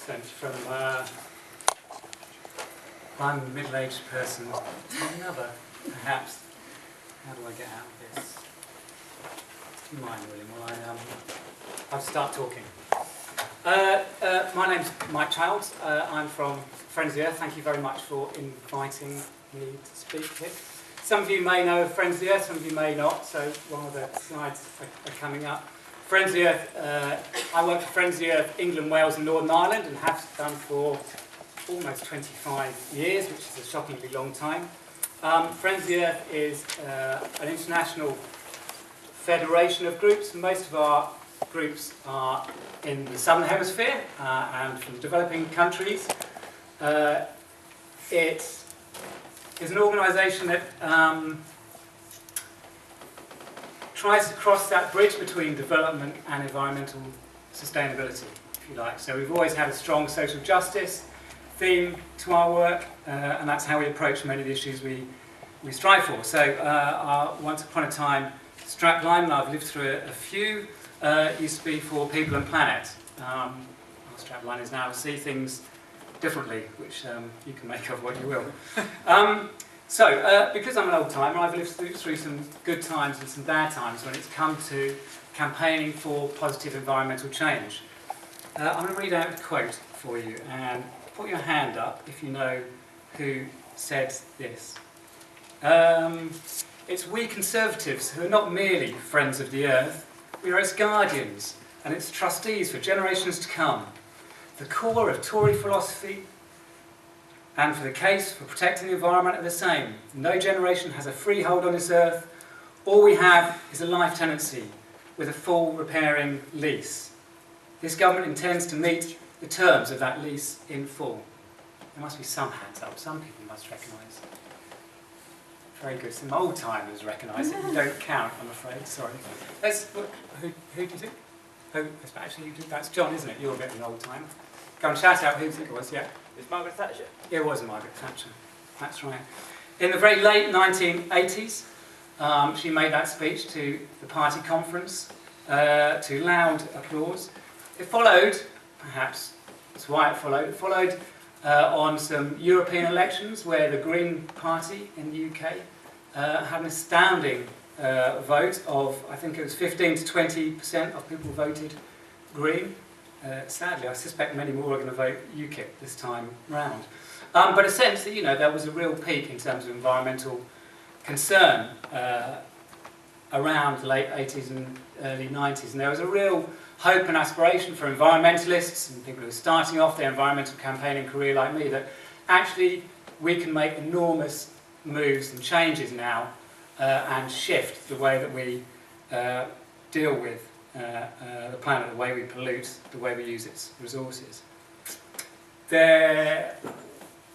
accent from one middle-aged person to another, perhaps. How do I get out of this? Do you mind, William, while I'll start talking. My name's Mike Childs. I'm from Friends of the Earth. Thank you very much for inviting me to speak here. Some of you may know Friends of the Earth, some of you may not, so one of the slides are coming up. Friends of the Earth, I work for Friends of the Earth, England, Wales and Northern Ireland, and have done for almost 25 years, which is a shockingly long time. Friends of the Earth is an international federation of groups. Most of our groups are in the Southern Hemisphere and from developing countries. It is an organisation that tries to cross that bridge between development and environmental sustainability, if you like. So we've always had a strong social justice theme to our work, and that's how we approach many of the issues we strive for. So once upon a time, strapline, and I've lived through a few, used to be for people and planet. Our strapline is now see things differently, which you can make of what you will. Because I'm an old timer, I've lived through some good times and some bad times when it's come to campaigning for positive environmental change. I'm going to read out a quote for you, and put your hand up if you know who said this. It's we Conservatives who are not merely friends of the earth, we are its guardians and its trustees for generations to come. The core of Tory philosophy and for the case for protecting the environment are the same. No generation has a freehold on this earth. All we have is a life tenancy with a full repairing lease. This government intends to meet the terms of that lease in full. There must be some hands up. Some people must recognise. Very good. Some old timers recognise it. You don't count, I'm afraid. Sorry. Who do you think? Actually, that's John, isn't it? You're a bit of an old timer. Go and shout out who you think it was. Yeah. It's Margaret Thatcher. It was Margaret Thatcher. That's right. In the very late 1980s, she made that speech to the party conference to loud applause. It followed, perhaps that's why it followed on some European elections where the Green Party in the UK had an astounding vote of, I think it was 15 to 20% of people voted Green. Sadly, I suspect many more are going to vote UKIP this time round. But a sense that, there was a real peak in terms of environmental concern around the late 80s and early 90s. And there was a real hope and aspiration for environmentalists and people who were starting off their environmental campaigning career like me that actually we can make enormous moves and changes now and shift the way that we deal with the planet, the way we pollute, the way we use its resources. There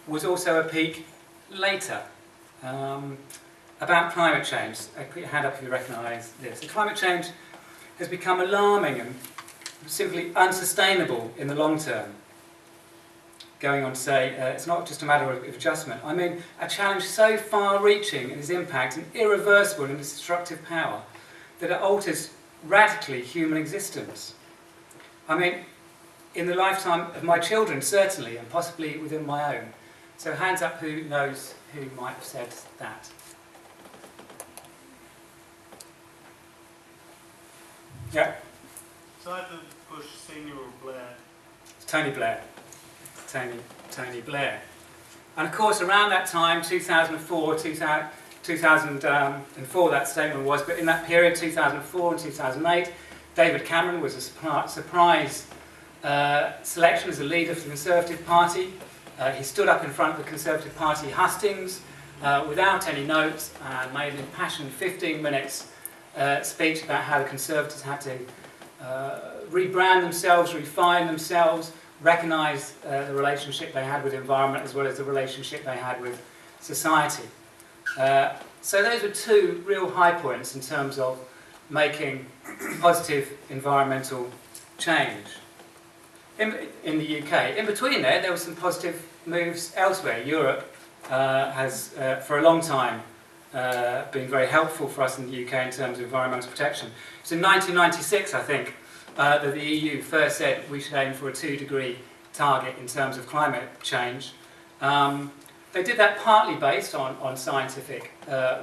was also a peak later about climate change. Put your hand up if you recognise this. Climate change has become alarming and simply unsustainable in the long term. Going on to say, it's not just a matter of adjustment. I mean, a challenge so far-reaching in its impact and irreversible in its destructive power that it alters radically human existence. I mean, in the lifetime of my children, certainly, and possibly within my own. So hands up who knows who might have said that. Yeah? Simon Bush Senior or Blair? Tony Blair. Tony Blair. And of course, around that time, 2004, that statement was, but in that period, 2004 and 2008, David Cameron was a surprise selection as a leader for the Conservative Party. He stood up in front of the Conservative Party hustings without any notes and made an impassioned 15 minutes speech about how the Conservatives had to rebrand themselves, refine themselves, recognise the relationship they had with the environment as well as the relationship they had with society. So those were two real high points in terms of making positive environmental change in the UK. In between there were some positive moves elsewhere. Europe has, for a long time, been very helpful for us in the UK in terms of environmental protection. So in 1996, I think, that the EU first said we should aim for a 2-degree target in terms of climate change. They did that partly based on scientific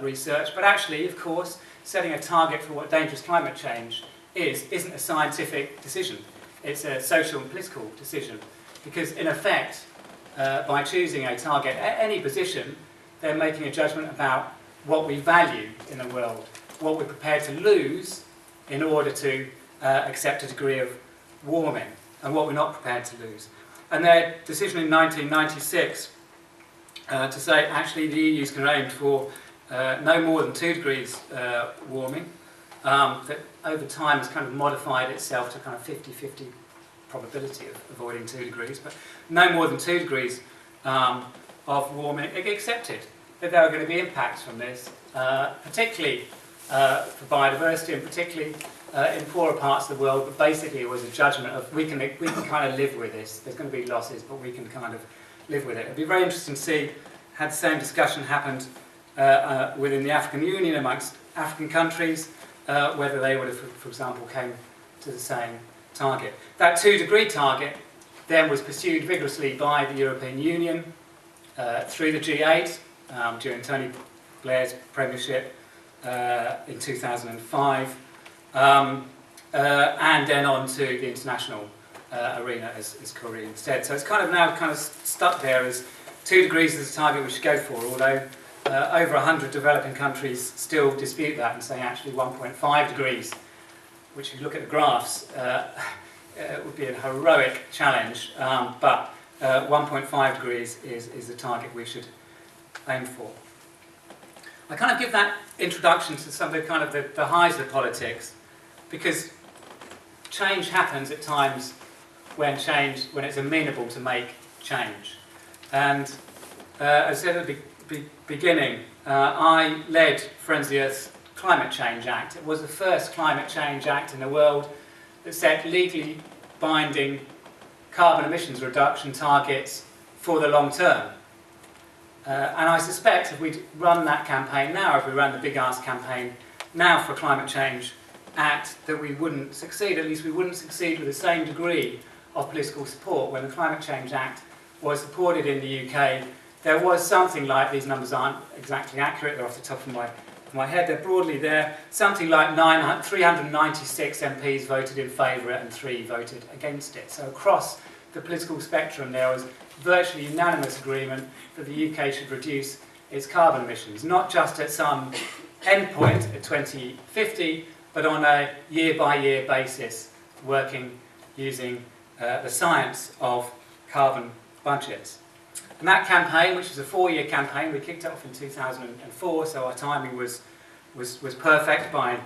research, but actually, of course, setting a target for what dangerous climate change isn't a scientific decision. It's a social and political decision, because in effect, by choosing a target at any position, they're making a judgment about what we value in the world, what we're prepared to lose in order to accept a degree of warming, and what we're not prepared to lose. And their decision in 1996 to say actually the EU's going to aim for no more than 2 degrees warming, that over time has kind of modified itself to kind of 50-50 probability of avoiding 2 degrees, but no more than 2 degrees of warming. It accepted that there are going to be impacts from this, particularly for biodiversity and particularly in poorer parts of the world, but basically it was a judgment of we can kind of live with this. There's going to be losses, but we can kind of live with it. It'd be very interesting to see had the same discussion happened within the African Union amongst African countries, whether they would have, for example, came to the same target. That 2-degree target then was pursued vigorously by the European Union through the G8 during Tony Blair's premiership in 2005, and then on to the international arena as Korea instead. So it's kind of now kind of stuck there as 2 degrees is the target we should go for, although over 100 developing countries still dispute that and say actually 1.5 degrees, which if you look at the graphs would be a heroic challenge, but 1.5 degrees is the target we should aim for. I kind of give that introduction to some of the kind of the highs of politics, because change happens at times when it's amenable to make change. And as I said at the beginning, I led Friends of the Earth's Climate Change Act. It was the first climate change act in the world that set legally binding carbon emissions reduction targets for the long term. And I suspect if we'd run that campaign now, if we ran the Big Ask campaign now for a Climate Change Act, that we wouldn't succeed. At least we wouldn't succeed with the same degree of political support. When the Climate Change Act was supported in the UK, there was something like, these numbers aren't exactly accurate, they're off the top of my head, they're broadly there, something like 396 MPs voted in favour it and 3 voted against it. So across the political spectrum there was virtually unanimous agreement that the UK should reduce its carbon emissions, not just at some endpoint at 2050, but on a year-by-year basis, working using the science of carbon budgets. And that campaign, which was a 4-year campaign, we kicked it off in 2004, so our timing was perfect by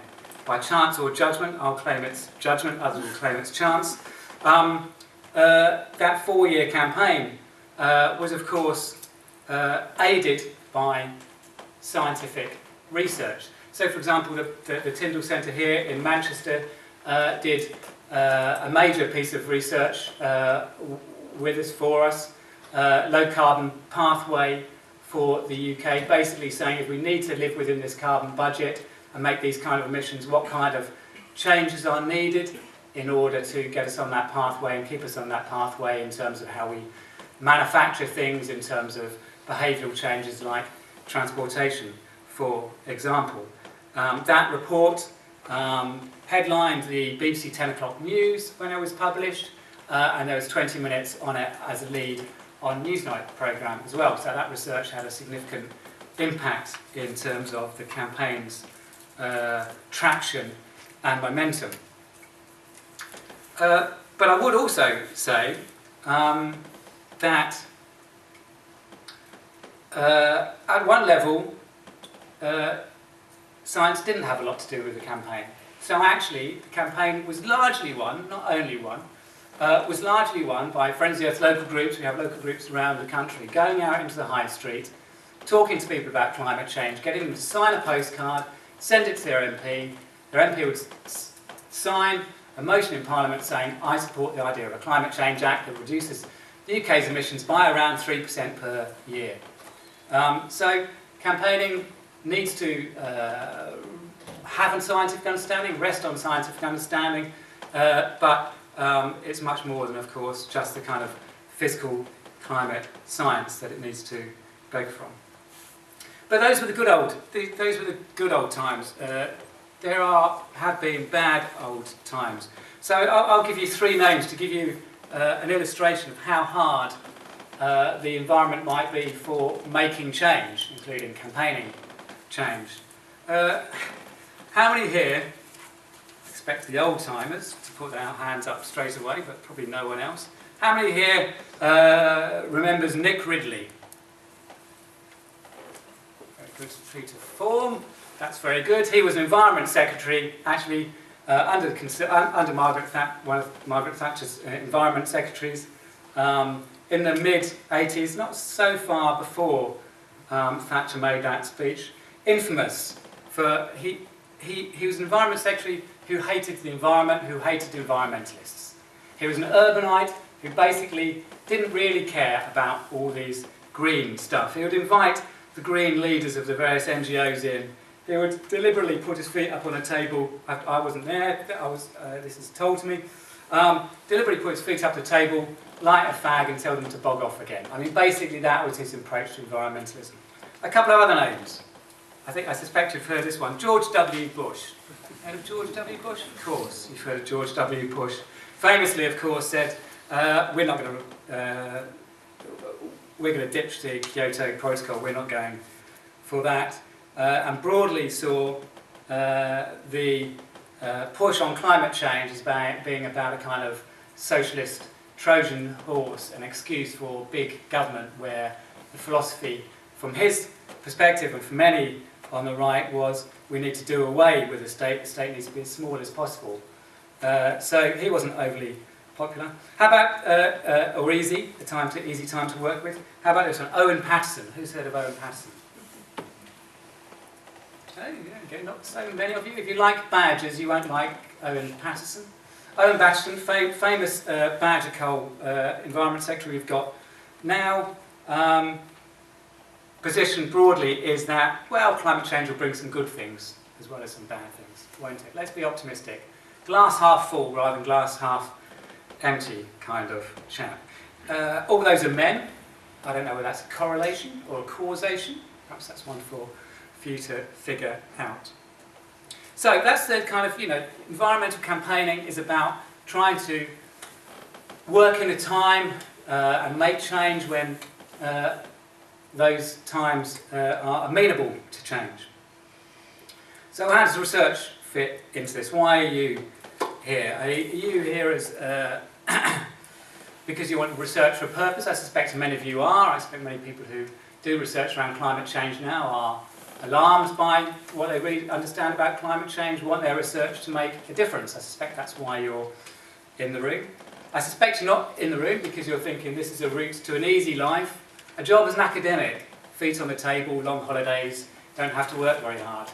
chance or judgment. I'll claim it's judgment, others will claim it's chance. That 4-year campaign was, of course, aided by scientific research. So, for example, the Tyndall Centre here in Manchester did a major piece of research with us, for us, low carbon pathway for the UK, basically saying if we need to live within this carbon budget and make these kind of emissions, what kind of changes are needed in order to get us on that pathway and keep us on that pathway in terms of how we manufacture things, in terms of behavioural changes like transportation, for example. That report headlined the BBC 10 o'clock news when it was published, and there was 20 minutes on it as a lead on Newsnight programme as well. So that research had a significant impact in terms of the campaign's traction and momentum. But I would also say that at one level, science didn't have a lot to do with the campaign. So actually, the campaign was largely won, not only won, was largely won by Friends of the Earth local groups. We have local groups around the country going out into the high street, talking to people about climate change, getting them to sign a postcard, send it to their MP. Their MP would sign a motion in Parliament saying, I support the idea of a climate change act that reduces the UK's emissions by around 3% per year. So campaigning needs to have a scientific understanding, rest on scientific understanding, but it's much more than, of course, just the kind of physical climate science that it needs to go from. But those were the good old times. There have been bad old times. So I'll give you three names to give you an illustration of how hard the environment might be for making change, including campaigning change. How many here, expect the old timers to put their hands up straight away, but probably no one else. How many here remembers Nick Ridley? Very good, true to form. That's very good. He was Environment Secretary, actually, under one of Margaret Thatcher's Environment Secretaries in the mid-80s, not so far before Thatcher made that speech. Infamous for he was an Environment Secretary who hated the environment, who hated environmentalists. He was an urbanite who basically didn't really care about all these green stuff. He would invite the green leaders of the various NGOs in. He would deliberately put his feet up on a table. I wasn't there, this is told to me. Deliberately put his feet up on the table, light a fag and tell them to bog off again. I mean, basically that was his approach to environmentalism. A couple of other names. I suspect you've heard this one. George W. Bush. Heard of George W. Bush? Of course, you've heard of George W. Bush. Famously, of course, said, we're going to ditch the Kyoto Protocol. We're not going for that. And broadly saw the push on climate change as being about a kind of socialist Trojan horse, an excuse for big government, where the philosophy, from his perspective and for many on the right, was we need to do away with the state needs to be as small as possible. So he wasn't overly popular. How about, or easy time to work with? How about this one, Owen Paterson? Who's heard of Owen Paterson? Okay, not so many of you. If you like badgers, you won't like Owen Paterson. Owen Paterson, famous badger coal Environment Secretary we've got now. Position broadly is that, well, climate change will bring some good things as well as some bad things, won't it? Let's be optimistic. Glass half full rather than glass half empty kind of chap. All those are men. I don't know whether that's a correlation or a causation. Perhaps that's one for you to figure out. So that's the kind of, environmental campaigning is about trying to work in a time and make change when those times are amenable to change. So how does research fit into this? Why are you here? Are you here as because you want to research for a purpose? I suspect many of you are. I suspect many people who do research around climate change now are alarmed by what they really understand about climate change, want their research to make a difference. I suspect that's why you're in the room. I suspect you're not in the room because you're thinking this is a route to an easy life, a job as an academic, feet on the table, long holidays, don't have to work very hard.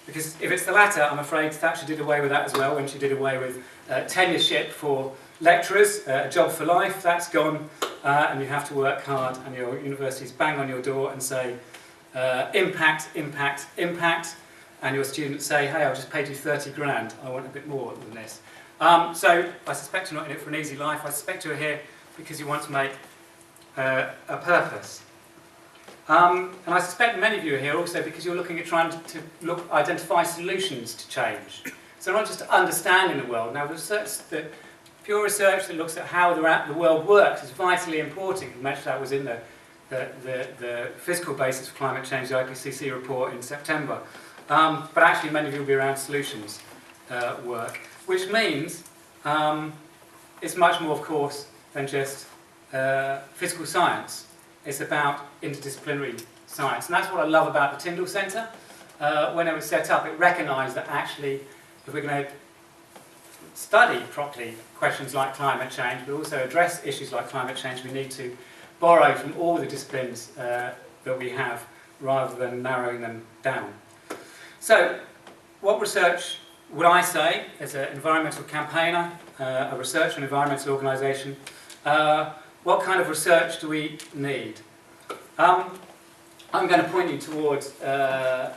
Because if it's the latter, I'm afraid Thatcher did away with that as well when she did away with tenureship for lecturers, a job for life, that's gone, and you have to work hard, and your universities bang on your door and say, impact, impact, impact, and your students say, hey, I've just paid you 30 grand, I want a bit more than this. So I suspect you're not in it for an easy life. I suspect you're here because you want to make a purpose. And I suspect many of you are here also because you're looking at trying to identify solutions to change. So not just understanding the world. Now, pure research that looks at how the world works is vitally important. Much of that was in the physical basis for climate change, the IPCC report in September. But actually, many of you will be around solutions work, which means it's much more, of course, than just physical science. It's about interdisciplinary science. And that's what I love about the Tyndall Centre. When it was set up, it recognised that actually, if we're going to study properly questions like climate change, but also address issues like climate change, we need to borrow from all the disciplines that we have, rather than narrowing them down. So, what research would I say, as an environmental campaigner, a research and environmental organisation, what kind of research do we need? I'm going to point you towards a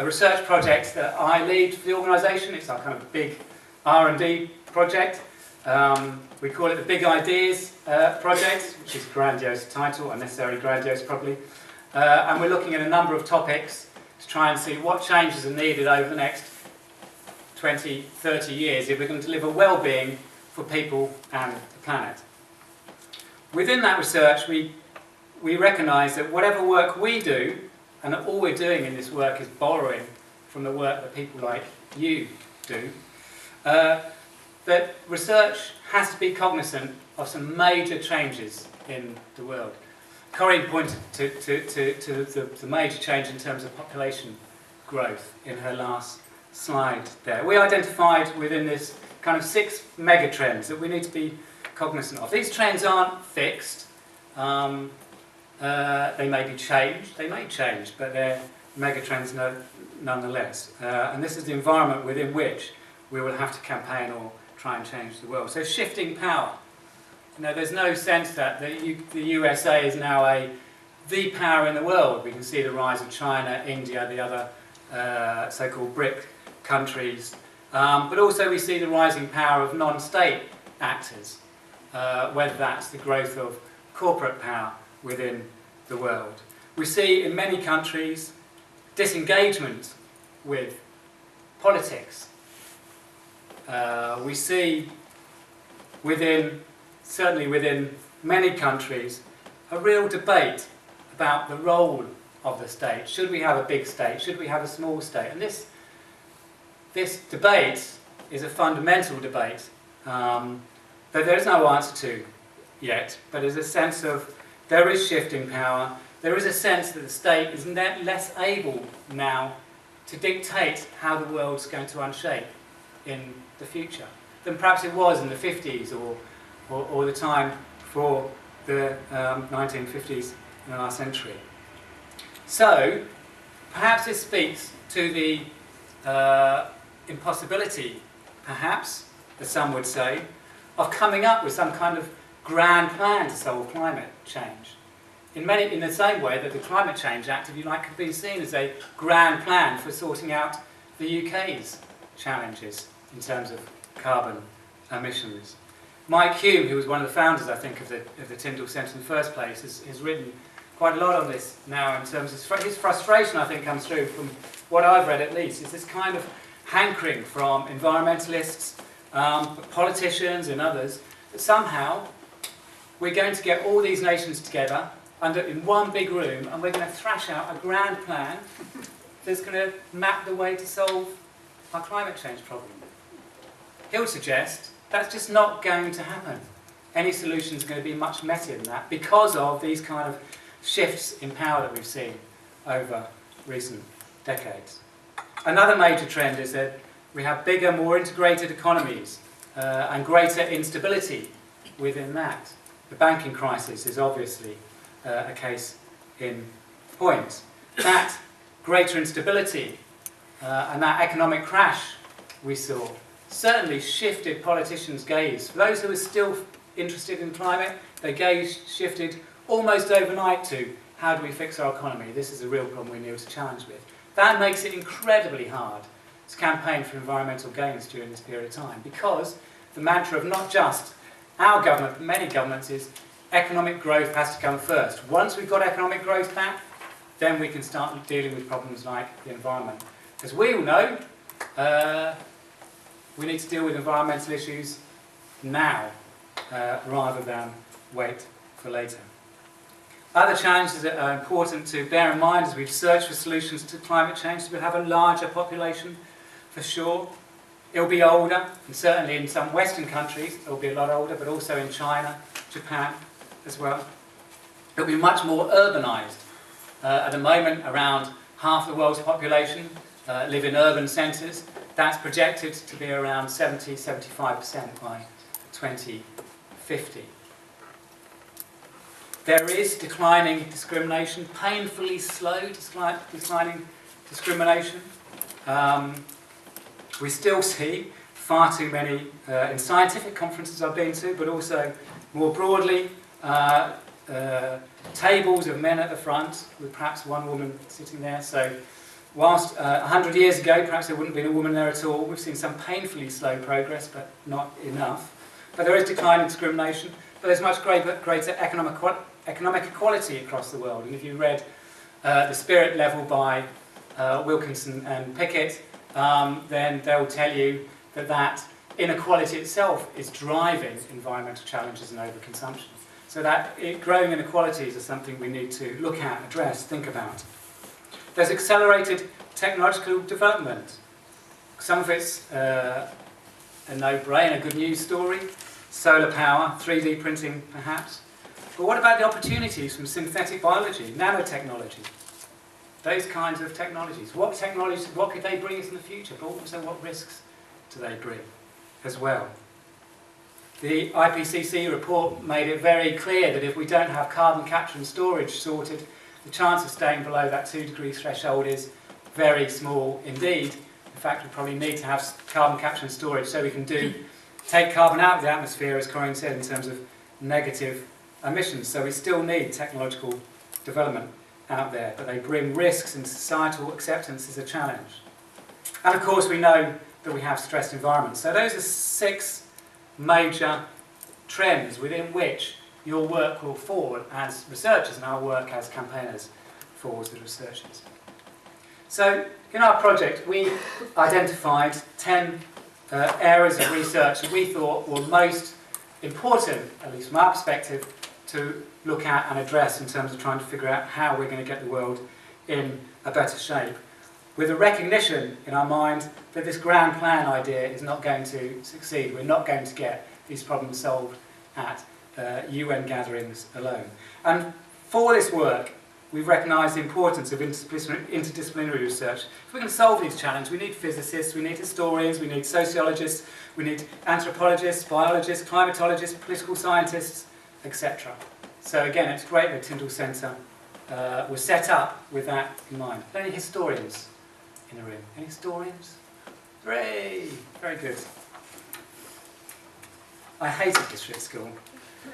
research project that I lead for the organisation. It's our kind of big R&D project. We call it the Big Ideas Project, which is a grandiose title, unnecessarily grandiose probably. And we're looking at a number of topics to try and see what changes are needed over the next 20, 30 years if we're going to deliver well-being for people and the planet. Within that research, we recognise that whatever work we do, and all we're doing in this work is borrowing from the work that people like you do, that research has to be cognizant of some major changes in the world. Corinne pointed to the major change in terms of population growth in her last slide there. We identified within this kind of 6 mega trends that we need to be cognizant of. These trends aren't fixed. They may be changed. They may change, but they're mega trends nonetheless. And this is the environment within which we will have to campaign or try and change the world. So shifting power. You know, there's no sense that the USA is now the power in the world. We can see the rise of China, India, the other so-called BRIC countries. But also we see the rising power of non-state actors, whether that's the growth of corporate power within the world. We see in many countries disengagement with politics. We see certainly within many countries, a real debate about the role of the state. Should we have a big state? Should we have a small state? And this debate is a fundamental debate that there is no answer to yet, but there's a sense of there is shifting power. There is a sense that the state is less able now to dictate how the world's going to unshape in the future than perhaps it was in the 50s or the time before the 1950s in our century. So, perhaps this speaks to the impossibility, perhaps, as some would say, of coming up with some kind of grand plan to solve climate change. In the same way that the Climate Change Act, if you like, could be seen as a grand plan for sorting out the UK's challenges in terms of carbon emissions. Mike Hume, who was one of the founders, I think, of the Tyndall Centre in the first place, has written quite a lot on this now in terms of his frustration, I think, comes through from what I've read at least, is this kind of hankering from environmentalists, politicians and others, that somehow we're going to get all these nations together in one big room and we're going to thrash out a grand plan that's going to map the way to solve our climate change problem. He would suggest that's just not going to happen. Any solutions are going to be much messier than that because of these kind of shifts in power that we've seen over recent decades. Another major trend is that we have bigger, more integrated economies and greater instability within that. The banking crisis is obviously a case in point. That greater instability and that economic crash we saw certainly shifted politicians' gaze. For those who are still interested in climate, their gaze shifted almost overnight to how do we fix our economy? This is a real problem we need to challenge with. That makes it incredibly hard to campaign for environmental gains during this period of time because the mantra of not just our government, but many governments is economic growth has to come first. Once we've got economic growth back, then we can start dealing with problems like the environment. As we all know, we need to deal with environmental issues now rather than wait for later. Other challenges that are important to bear in mind as we search for solutions to climate change is we'll have a larger population for sure. It'll be older, and certainly in some Western countries it'll be a lot older, but also in China, Japan as well. It'll be much more urbanised. At the moment, around half the world's population live in urban centres. That's projected to be around 70-75% by 2050. There is declining discrimination, painfully slow declining discrimination. We still see far too many, in scientific conferences I've been to, but also more broadly, tables of men at the front, with perhaps one woman sitting there. So whilst 100 years ago perhaps there wouldn't have been a woman there at all, we've seen some painfully slow progress, but not enough. But there is declining discrimination, but there's much greater economic equality across the world. And if you read The Spirit Level by Wilkinson and Pickett, then they'll tell you that that inequality itself is driving environmental challenges and overconsumption. So that growing inequalities is something we need to look at, address, think about. There's accelerated technological development. Some of it's a no-brainer, good news story. Solar power, 3D printing perhaps. But what about the opportunities from synthetic biology, nanotechnology? Those kinds of technologies. What technologies, what could they bring us in the future? But also what risks do they bring as well? The IPCC report made it very clear that if we don't have carbon capture and storage sorted, the chance of staying below that 2-degree threshold is very small indeed. In fact, we probably need to have carbon capture and storage so we can take carbon out of the atmosphere, as Corinne said, in terms of negative emissions. So we still need technological development out there, but they bring risks, and societal acceptance is a challenge. And of course we know that we have stressed environments. So those are 6 major trends within which your work will forward as researchers and our work as campaigners forwards as researchers. So in our project we identified 10 areas of research that we thought were most important, at least from our perspective, to look at and address in terms of trying to figure out how we're going to get the world in a better shape, with a recognition in our mind that this grand plan idea is not going to succeed. We're not going to get these problems solved at UN gatherings alone. And for this work, we've recognised the importance of interdisciplinary research. If we're going to solve these challenges, we need physicists, we need historians, we need sociologists, we need anthropologists, biologists, climatologists, political scientists, etc. So again, it's great that Tyndall Centre was set up with that in mind. Are there any historians in the room? Any historians? Hooray! Very good. I hated history at school.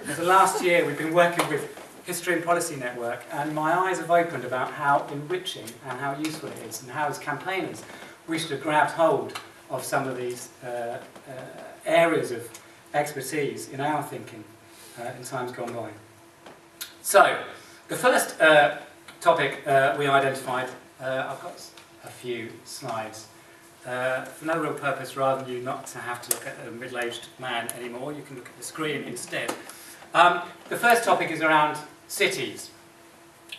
For the last year we've been working with History and Policy Network, and my eyes have opened about how enriching and how useful it is, and how as campaigners we should have grabbed hold of some of these areas of expertise in our thinking in times gone by. So, the first topic we identified, I've got a few slides. For no real purpose, rather than you not to have to look at a middle-aged man anymore, you can look at the screen instead. The first topic is around cities.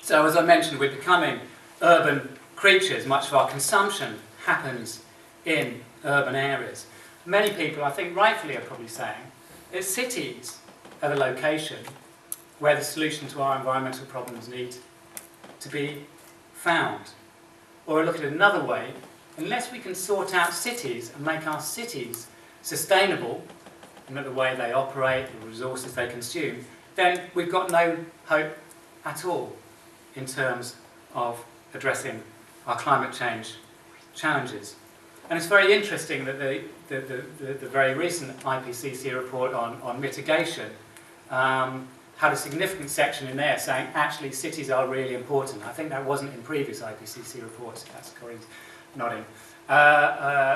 So as I mentioned, we're becoming urban creatures. Much of our consumption happens in urban areas. Many people, I think rightfully, are probably saying that cities are the location where the solution to our environmental problems need to be found. Or look at it another way, unless we can sort out cities and make our cities sustainable, and the way they operate, the resources they consume, then we've got no hope at all in terms of addressing our climate change challenges. And it's very interesting that the very recent IPCC report on mitigation had a significant section in there saying actually cities are really important. I think that wasn't in previous IPCC reports, that's Corinne's nodding,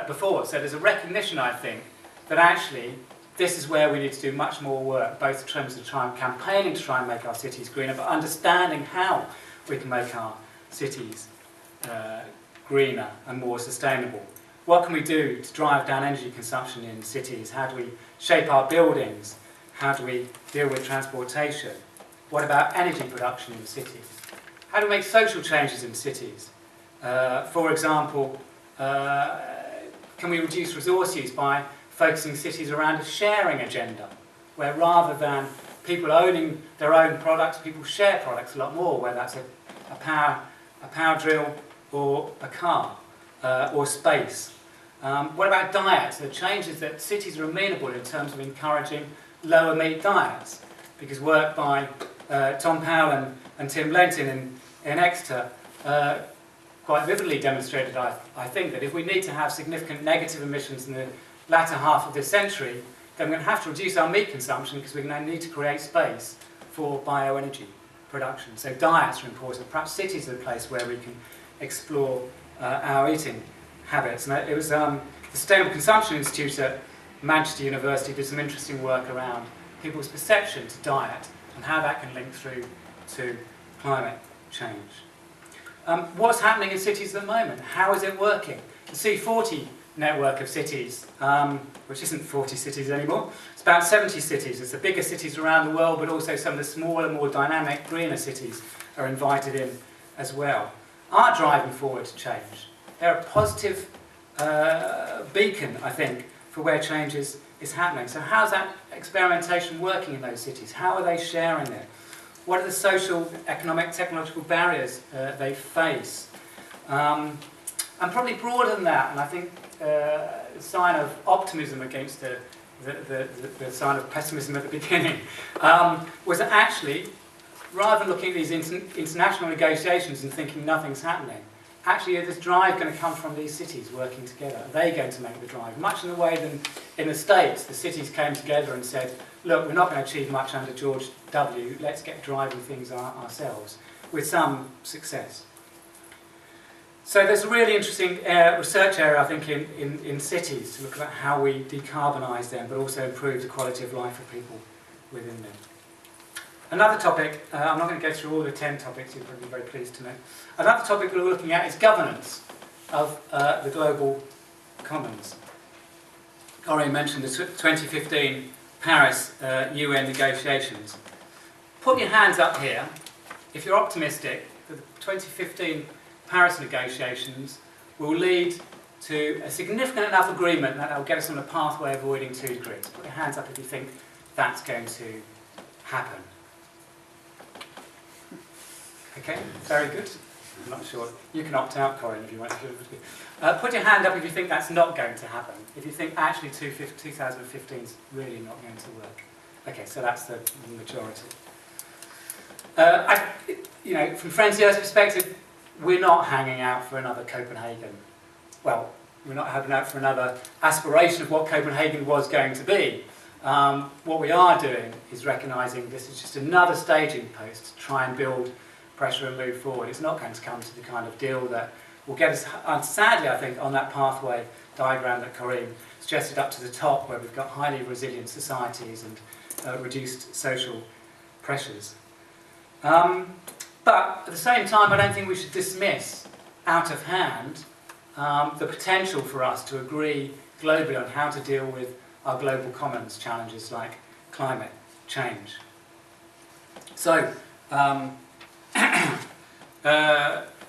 before. So there's a recognition, I think, that actually this is where we need to do much more work, both in terms of campaigning to try and make our cities greener, but understanding how we can make our cities greener and more sustainable. What can we do to drive down energy consumption in cities? How do we shape our buildings? How do we deal with transportation? What about energy production in cities? How do we make social changes in cities? For example, can we reduce resource use by focusing cities around a sharing agenda, where rather than people owning their own products, people share products a lot more, whether that's a power drill or a car or space. What about diets? The changes that cities are amenable in terms of encouraging lower meat diets, because work by Tom Powell and Tim Lenton in Exeter quite vividly demonstrated, I think, that if we need to have significant negative emissions in the latter half of this century, then we're going to have to reduce our meat consumption because we're going to need to create space for bioenergy production. So diets are important. Perhaps cities are the place where we can explore our eating habits. And it was the Sustainable Consumption Institute at Manchester University did some interesting work around people's perception to diet and how that can link through to climate change. What's happening in cities at the moment? How is it working? The C40 network of cities, which isn't 40 cities anymore, it's about 70 cities. It's the bigger cities around the world, but also some of the smaller, more dynamic, greener cities are invited in as well, are driving forward to change. They're a positive beacon, I think, for where change is happening. So how's that experimentation working in those cities? How are they sharing it? What are the social, economic, technological barriers they face? And probably broader than that, and I think a sign of optimism against the sign of pessimism at the beginning, was that actually, rather than looking at these international negotiations and thinking nothing's happening, actually is this drive going to come from these cities working together? Are they going to make the drive? Much in the way that in the States, the cities came together and said, look, we're not going to achieve much under George W., let's get driving things ourselves, with some success. So there's a really interesting research area, I think, in cities to look at how we decarbonise them, but also improve the quality of life of people within them. Another topic, I'm not going to go through all the 10 topics, you're probably very pleased to know. Another topic we're looking at is governance of the global commons. I already mentioned the 2015 Paris UN negotiations. Put your hands up here if you're optimistic that the 2015 Paris negotiations will lead to a significant enough agreement that will get us on a pathway avoiding 2 degrees. Put your hands up if you think that's going to happen. Okay, very good. I'm not sure. You can opt out, Corinne, if you want to. Put your hand up if you think that's not going to happen. If you think actually 2015 is really not going to work. Okay, so that's the majority. From Friends Earth's perspective, we're not hanging out for another Copenhagen. Well, we're not hanging out for another aspiration of what Copenhagen was going to be. What we are doing is recognising this is just another staging post to try and build pressure and move forward. It's not going to come to the kind of deal that will get us, sadly, I think, on that pathway diagram that Corinne suggested up to the top, where we've got highly resilient societies and reduced social pressures. But at the same time, I don't think we should dismiss out of hand the potential for us to agree globally on how to deal with our global commons challenges like climate change. So,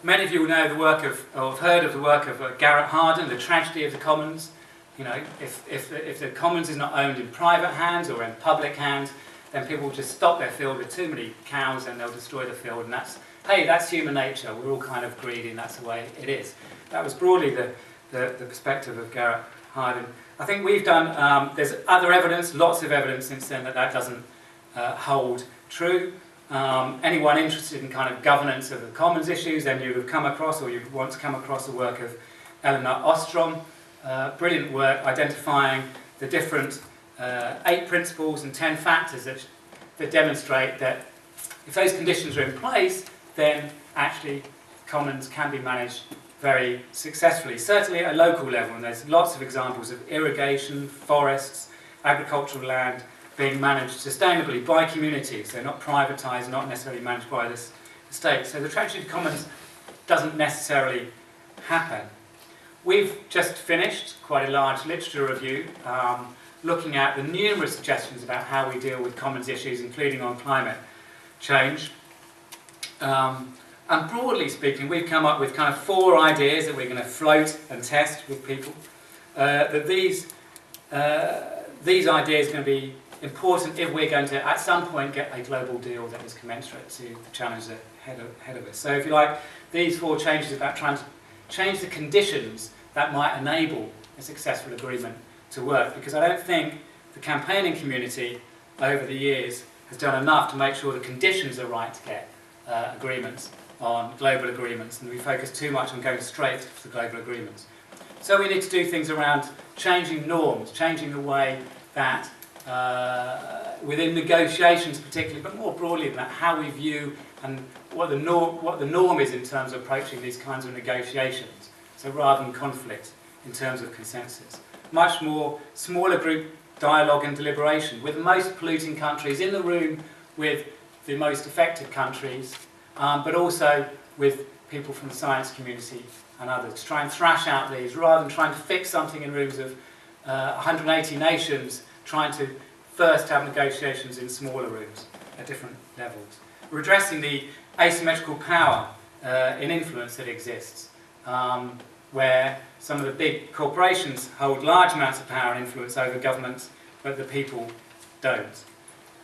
many of you will know the work of, or have heard of the work of Garrett Hardin, the tragedy of the commons. You know, if the commons is not owned in private hands or in public hands, then people will just stop their field with too many cows and they'll destroy the field. And that's human nature. We're all kind of greedy and that's the way it is. That was broadly the perspective of Garrett Hardin. I think we've done, there's other evidence, lots of evidence since then that doesn't hold true. Anyone interested in kind of governance of the commons issues, then you have come across, or you'd want to come across the work of Eleanor Ostrom. Brilliant work identifying the different 8 principles and 10 factors that demonstrate that if those conditions are in place, then actually commons can be managed very successfully, certainly at a local level. And there's lots of examples of irrigation, forests, agricultural land being managed sustainably by communities. They're not privatised, not necessarily managed by the state. So the tragedy of commons doesn't necessarily happen. We've just finished quite a large literature review looking at the numerous suggestions about how we deal with commons issues, including on climate change. And broadly speaking, we've come up with kind of 4 ideas that we're going to float and test with people. That these ideas are going to be important if we're going to, at some point, get a global deal that is commensurate to the challenge ahead of us. So if you like, these 4 changes are about trying to change the conditions that might enable a successful agreement to work, because I don't think the campaigning community over the years has done enough to make sure the conditions are right to get agreements on global agreements, and we focus too much on going straight for the global agreements. So we need to do things around changing norms, changing the way that within negotiations particularly, but more broadly than that, how we view and what the norm is in terms of approaching these kinds of negotiations. so rather than conflict in terms of consensus. Much more smaller group dialogue and deliberation, with the most polluting countries in the room with the most affected countries, but also with people from the science community and others, to try and thrash out these, rather than trying to fix something in rooms of 180 nations, trying to first have negotiations in smaller rooms at different levels. We're addressing the asymmetrical power in influence that exists, where some of the big corporations hold large amounts of power and influence over governments, but the people don't.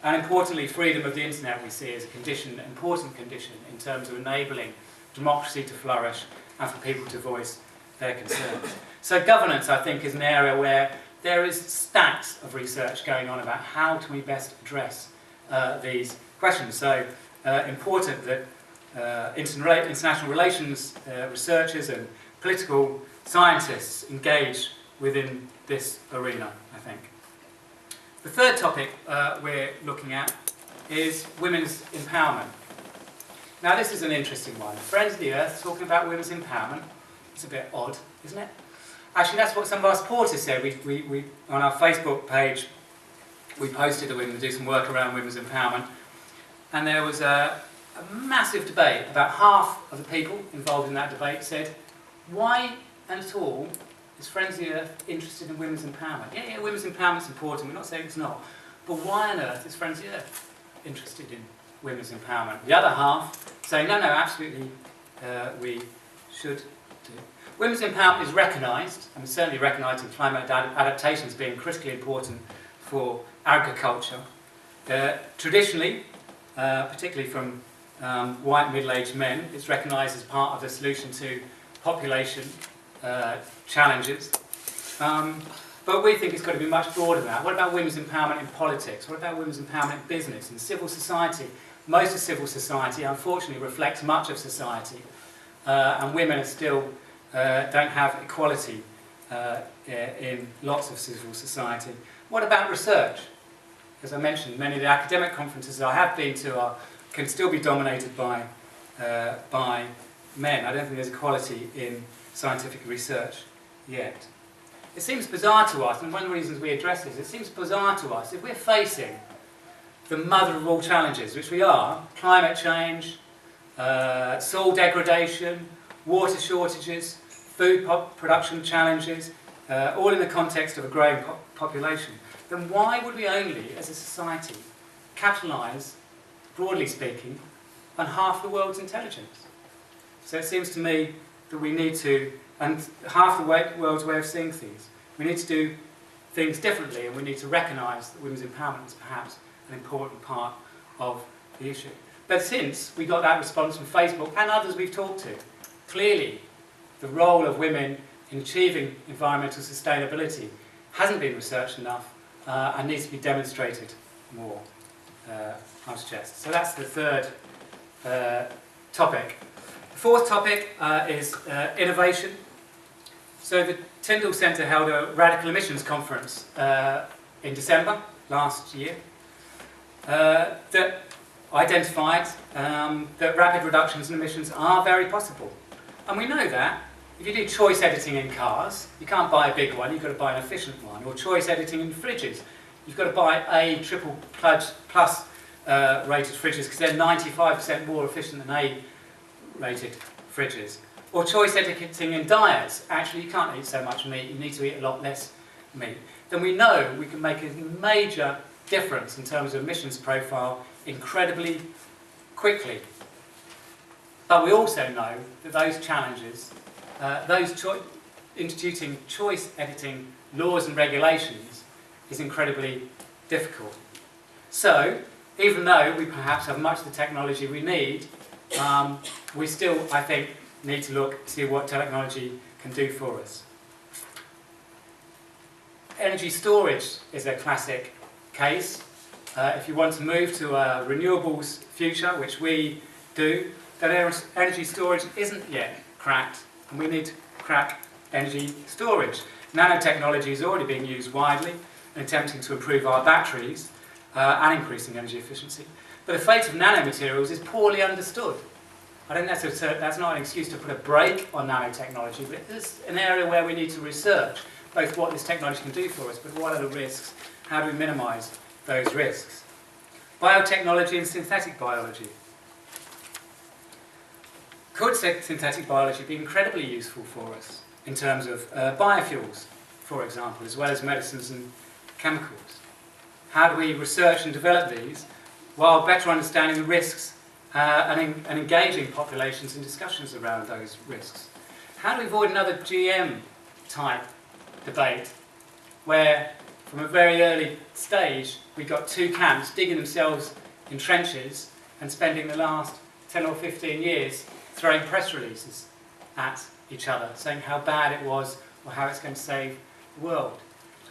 And importantly, freedom of the internet we see as a condition, an important condition in terms of enabling democracy to flourish and for people to voice their concerns. So governance, I think, is an area where there is stacks of research going on about how can we best address these questions. So important that international relations researchers and political scientists engage within this arena, I think. The third topic we're looking at is women's empowerment. Now this is an interesting one. Friends of the Earth talking about women's empowerment. It's a bit odd, isn't it? Actually, that's what some of our supporters said. We on our Facebook page, we posted that we're going to do some work around women's empowerment. And there was a massive debate. About half of the people involved in that debate said, why at all is Friends of the Earth interested in women's empowerment? Yeah, women's empowerment's important, we're not saying it's not. But why on earth is Friends of the Earth interested in women's empowerment? The other half saying, no, absolutely, we should do. Women's empowerment is recognised, and certainly recognised in climate adaptation as being critically important for agriculture. Traditionally, particularly from white middle-aged men, it's recognised as part of the solution to population challenges. But we think it's got to be much broader than that. What about women's empowerment in politics? What about women's empowerment in business, in civil society? Most of civil society, unfortunately, reflects much of society. And women are still don't have equality in lots of civil society. What about research? As I mentioned, many of the academic conferences I have been to can still be dominated by men. I don't think there's equality in scientific research yet. It seems bizarre to us, and one of the reasons we address this, it seems bizarre to us, if we're facing the mother of all challenges, which we are, climate change, soil degradation, water shortages, food production challenges, all in the context of a growing population, then why would we only, as a society, capitalise, broadly speaking, on half the world's intelligence? So it seems to me that we need to, and half the world's way of seeing things, we need to do things differently, and we need to recognise that women's empowerment is perhaps an important part of the issue. But since we got that response from Facebook and others we've talked to, clearly the role of women in achieving environmental sustainability hasn't been researched enough and needs to be demonstrated more, I suggest. So that's the third topic. The fourth topic is innovation. So the Tyndall Centre held a radical emissions conference in December last year that identified that rapid reductions in emissions are very possible. And we know that. If you do choice editing in cars, you can't buy a big one, you've got to buy an efficient one. Or choice editing in fridges, you've got to buy A triple plus rated fridges because they're 95% more efficient than A rated fridges. Or choice editing in diets, actually you can't eat so much meat, you need to eat a lot less meat. Then we know we can make a major difference in terms of emissions profile incredibly quickly. But we also know that those challenges, instituting choice editing laws and regulations is incredibly difficult. So, even though we perhaps have much of the technology we need, we still, I think, need to look to see what technology can do for us. Energy storage is a classic case. If you want to move to a renewables future, which we do, then energy storage isn't yet cracked, and we need to crack energy storage. Nanotechnology is already being used widely in attempting to improve our batteries and increasing energy efficiency. But the fate of nanomaterials is poorly understood. I don't necessarily, that's not an excuse to put a brake on nanotechnology, but it's an area where we need to research both what this technology can do for us, but what are the risks, how do we minimise those risks. Biotechnology and synthetic biology. Could synthetic biology be incredibly useful for us in terms of biofuels, for example, as well as medicines and chemicals? How do we research and develop these while better understanding the risks and engaging populations in discussions around those risks? How do we avoid another GM type debate where from a very early stage we got two camps digging themselves in trenches and spending the last 10 or 15 years throwing press releases at each other, saying how bad it was or how it's going to save the world.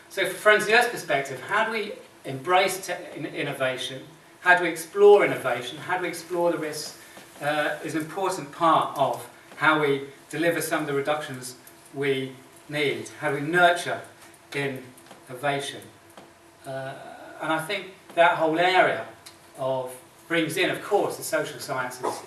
So from the Earth's perspective, how do we embrace innovation? How do we explore innovation? How do we explore the risks is an important part of how we deliver some of the reductions we need. How do we nurture innovation? And I think that whole area brings in, of course, the social sciences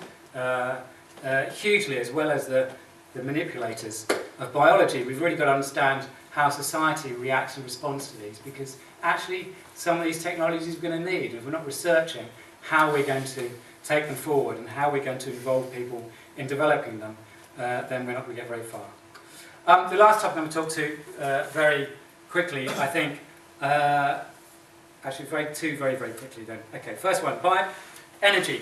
hugely, as well as the manipulators of biology. We've really got to understand how society reacts and responds to these, because actually some of these technologies we're going to need. If we're not researching how we're going to take them forward and how we're going to involve people in developing them, then we're not going to get very far. The last topic I'm going to talk to very quickly, I think, actually very quickly then. Okay, first one, energy.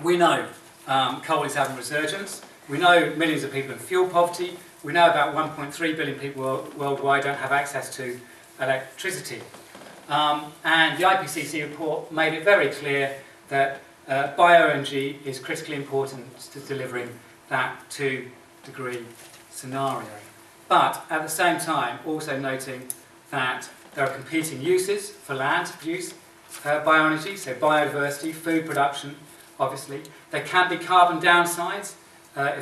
We know coal is having resurgence. We know millions of people in fuel poverty. We know about 1.3 billion people worldwide don't have access to electricity. And the IPCC report made it very clear that bioenergy is critically important to delivering that 2-degree scenario. But at the same time, also noting that there are competing uses for land use, bioenergy, so biodiversity, food production, obviously. There can be carbon downsides if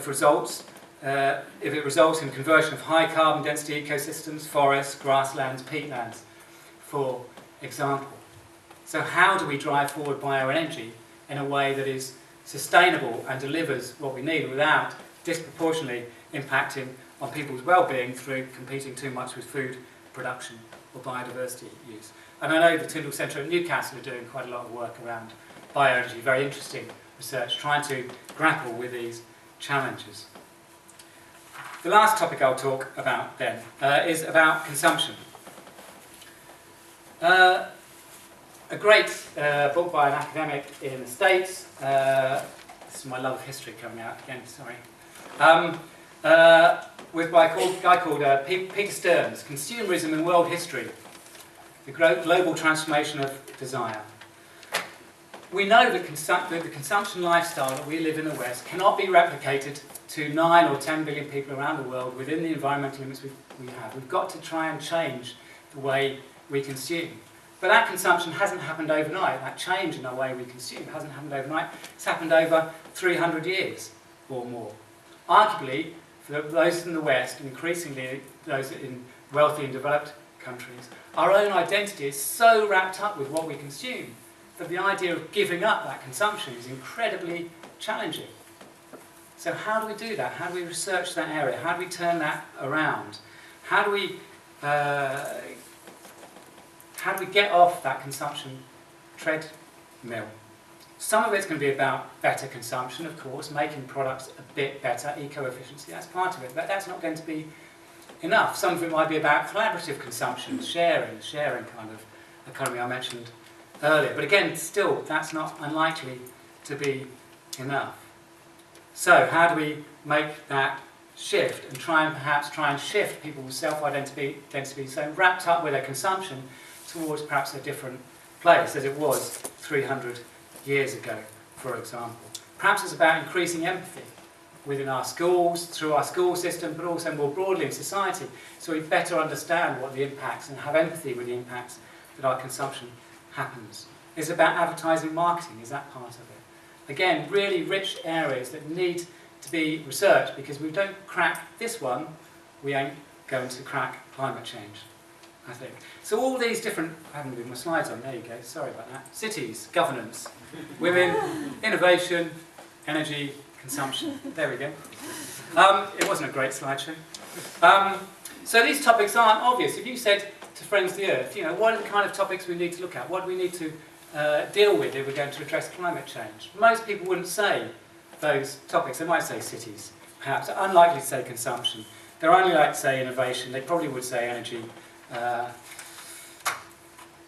it results in conversion of high carbon density ecosystems, forests, grasslands, peatlands, for example. So how do we drive forward bioenergy in a way that is sustainable and delivers what we need without disproportionately impacting on people's well-being through competing too much with food production or biodiversity use? And I know the Tyndall Centre at Newcastle are doing quite a lot of work around bioenergy, very interesting research, trying to grapple with these challenges. The last topic I'll talk about then is about consumption. A great book by an academic in the States, this is my love of history coming out again, sorry, with by a guy called Peter Stearns, Consumerism in World History, the Global Transformation of Desire. We know that the consumption lifestyle that we live in the West cannot be replicated to 9 or 10 billion people around the world within the environmental limits we have. We've got to try and change the way we consume. But that consumption hasn't happened overnight. That change in the way we consume hasn't happened overnight. It's happened over 300 years or more. Arguably, for those in the West, and increasingly those in wealthy and developed countries, our own identity is so wrapped up with what we consume that the idea of giving up that consumption is incredibly challenging. So how do we do that? How do we research that area? How do we turn that around? How do we get off that consumption treadmill? Some of it's going to be about better consumption, of course, making products a bit better, eco-efficiency, that's part of it, but that's not going to be enough. Some of it might be about collaborative consumption, sharing kind of economy I mentioned earlier. But again, still, that's not unlikely to be enough. So how do we make that shift and perhaps try and shift people's self-identity so wrapped up with their consumption towards perhaps a different place as it was 300 years ago, for example. Perhaps it's about increasing empathy within our schools, through our school system, but also more broadly in society, so we better understand what the impacts and have empathy with the impacts that our consumption happens. It's about advertising marketing, is that part of it? Again, really rich areas that need to be researched, because if we don't crack this one, we ain't going to crack climate change, I think. So all these different, I haven't moved my slides on, there you go, sorry about that. Cities, governance, women, innovation, energy consumption. There we go. It wasn't a great slideshow. So these topics aren't obvious. If you said to Friends of the Earth, you know, what are the kind of topics we need to look at? What do we need to deal with if we're going to address climate change? Most people wouldn't say those topics. They might say cities, perhaps. They're unlikely to say consumption. They're only likely to say innovation. They probably would say energy.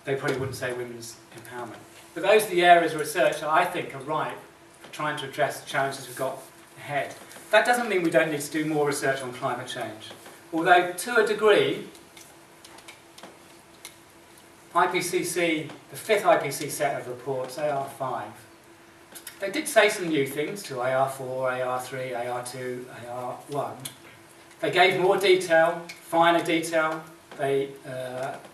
They probably wouldn't say women's empowerment. But those are the areas of research that I think are ripe for trying to address the challenges we've got ahead. That doesn't mean we don't need to do more research on climate change. Although, to a degree, IPCC, the fifth IPCC set of reports, AR5, they did say some new things to AR4, AR3, AR2, AR1. They gave more detail, finer detail. They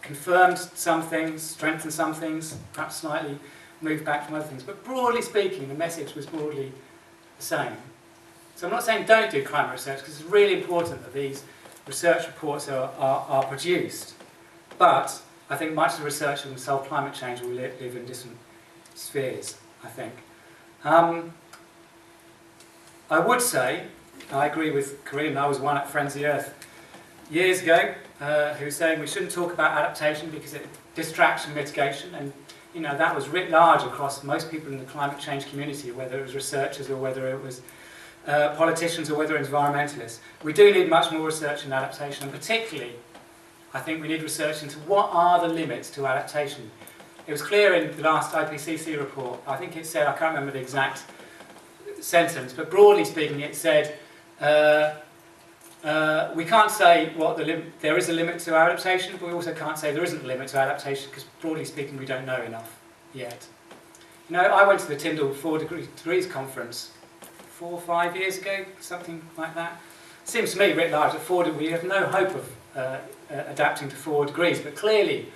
confirmed some things, strengthened some things, perhaps slightly moved back from other things. But broadly speaking, the message was broadly the same. So I'm not saying don't do climate research, because it's really important that these research reports are produced. But I think much of the research that will solve climate change will live in different spheres, I think. I would say, I agree with Corinne, I was one at Friends of the Earth years ago who was saying we shouldn't talk about adaptation because it distracts from mitigation, and you know, that was writ large across most people in the climate change community, whether it was researchers or whether it was politicians or whether it was environmentalists. We do need much more research in adaptation, and particularly I think we need research into what are the limits to adaptation. It was clear in the last IPCC report, I think it said, I can't remember the exact sentence, but broadly speaking it said we can't say what there is a limit to adaptation, but we also can't say there isn't a limit to adaptation, because broadly speaking we don't know enough yet. You know, I went to the Tyndall 4 Degrees conference 4 or 5 years ago, something like that. It seems to me, writ large, that we have no hope of adapting to 4 degrees, but clearly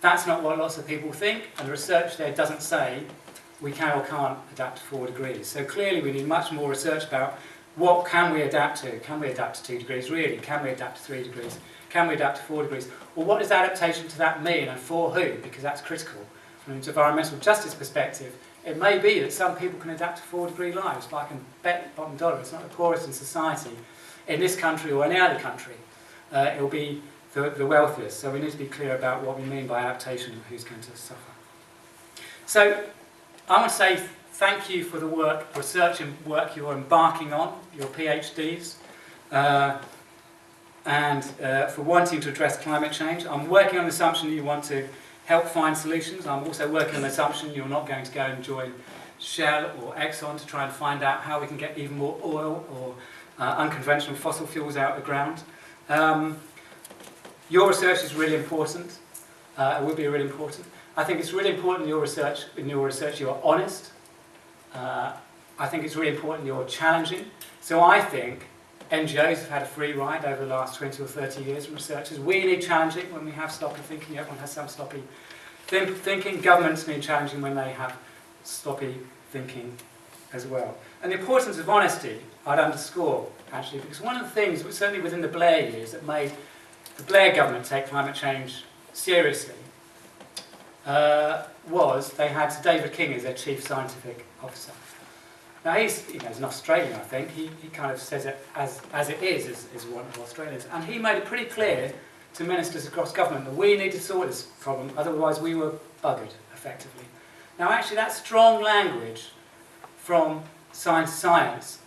that's not what lots of people think, and the research there doesn't say we can or can't adapt to 4 degrees. So clearly we need much more research about what can we adapt to. Can we adapt to 2 degrees really? Can we adapt to 3 degrees? Can we adapt to 4 degrees? Or what does adaptation to that mean, and for who? Because that's critical. From an environmental justice perspective, it may be that some people can adapt to 4 degree lives, but I can bet bottom dollar it's not the poorest in society in this country or any other country. It will be the wealthiest. So we need to be clear about what we mean by adaptation and who's going to suffer. So I want to say thank you for the research and work you're embarking on, your PhDs, and for wanting to address climate change. I'm working on the assumption that you want to help find solutions. I'm also working on the assumption you're not going to go and join Shell or Exxon to try and find out how we can get even more oil or unconventional fossil fuels out of the ground. Your research is really important. It will be really important. I think it's really important in your research you're honest. I think it's really important you're challenging. So I think NGOs have had a free ride over the last 20 or 30 years from researchers. We need challenging when we have sloppy thinking. Everyone has some sloppy thinking. Governments need challenging when they have sloppy thinking as well. And the importance of honesty I'd underscore, actually, because one of the things, certainly within the Blair years, that made the Blair government take climate change seriously was they had Sir David King as their chief scientific officer. Now he's an Australian, I think. He kind of says it as it is one of Australians. And he made it pretty clear to ministers across government that we need to sort this problem, otherwise we were buggered, effectively. Now actually that's strong language from science.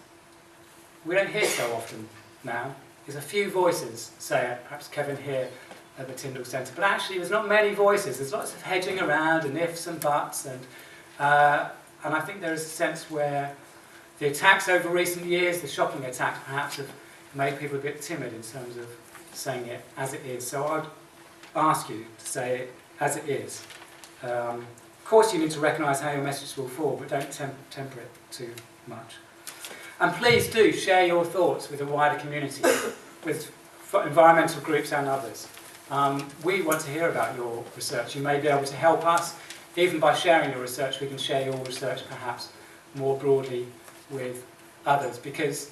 We don't hear so often now. There's a few voices say it, perhaps Kevin here at the Tyndall Centre, but actually there's not many voices. There's lots of hedging around and ifs and buts, and I think there is a sense where the attacks over recent years, the shocking attacks perhaps, have made people a bit timid in terms of saying it as it is. So I'd ask you to say it as it is. Of course you need to recognise how your message will fall, but don't temper it too much. And please do share your thoughts with a wider community, with environmental groups and others. We want to hear about your research. You may be able to help us. Even by sharing your research, we can share your research perhaps more broadly with others, because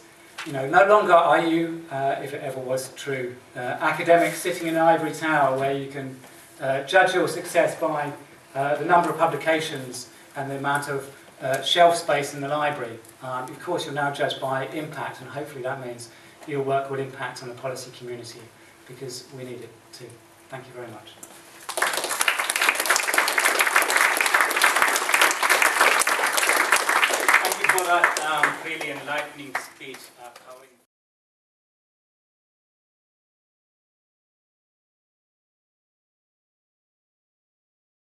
no longer are you, if it ever was true, academics sitting in an ivory tower where you can judge your success by the number of publications and the amount of shelf space in the library. Of course, you're now judged by impact, and hopefully that means your work will impact on the policy community, because we need it too. Thank you very much. Thank you for that really enlightening speech covering